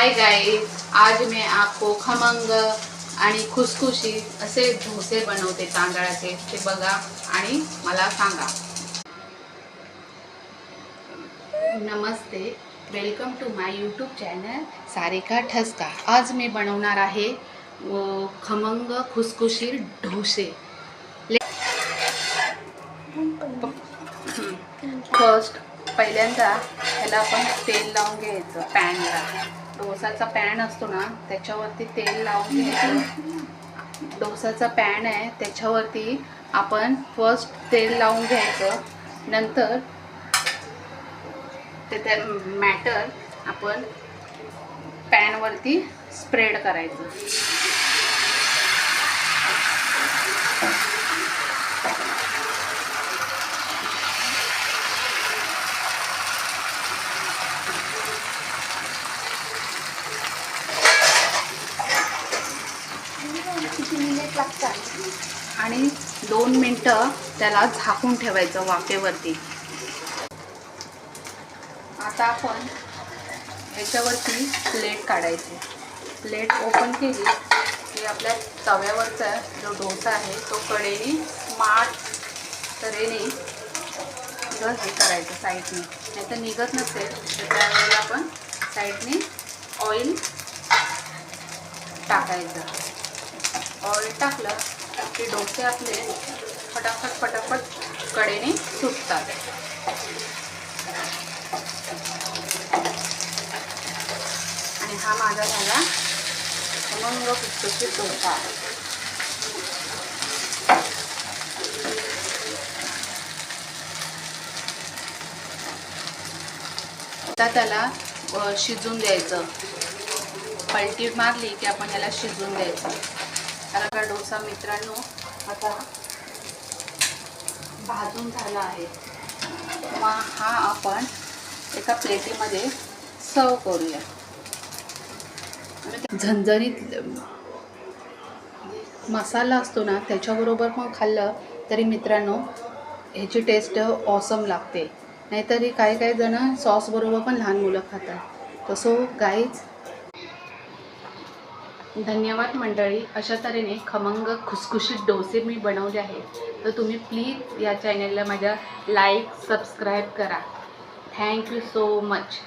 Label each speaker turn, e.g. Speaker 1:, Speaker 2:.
Speaker 1: Hi guys, आज मैं आपको खमंग आणि खुसखुशीत असे डोसे बनवते तांदळाचे, ते बघा आणि मला सांगा। नमस्ते, welcome to my YouTube channel Sarika Thaska. आज मी बनवणार आहे खमंग खुसखुशीत डोसे। फर्स्ट पहिल्यांदा ह्याला आपण तेल लावून घ्यायचं पॅनला। डोसाचा पॅन असतो ना त्याच्यावरती तेल लावून घ्यायचं। डोसाचा पॅन आहे त्याच्यावरती आपण फर्स्ट तेल लावून घ्यायचं, नंतर ते मॅटर आपण पॅनवरती स्प्रेड करायचं। आणि 2 मिनिटं त्याला झाकून ठेवायचं वाफेवरती। आता आपण याच्यावरती प्लेट काढायची। प्लेट ओपन केली की आपल्या तव्यावरचा जो डोसा आहे तो कडेने स्मार्ट तऱ्हेने हे करायचं साईडने, नाही तर निघत नसेल तर त्यावेळेला आपण साईडने ऑइल टाकायचं। ऑइल टाकलं की डोसे आपले फटाफट फटाफट कडेने सुटतात। आणि हा माझा झाला खमंग खुसखुशीत डोसा। आता त्याला शिजून द्यायचं। पलटी मारली की आपण याला शिजून द्यायचं। आपला डोसा मित्रांनो आता भाजून झाला आहे। मग हा आपण एका प्लेटीमध्ये सर्व करूया। झणझणीत मसाला असतो ना त्याच्याबरोबर पण खाल्लं तरी मित्रांनो ह्याची टेस्ट ऑसम लागते। नाहीतरी काही जण सॉस बरोबर पण लहान मुलं खातात। तसो गाईज धन्यवाद मंडळी। अशा तऱ्हेने खमंग खुसखुशीत डोसे मी बनवले आहेत, तर तुम्ही प्लीज या चॅनलला माझ्या लाईक सबस्क्राईब करा। Thank you so much.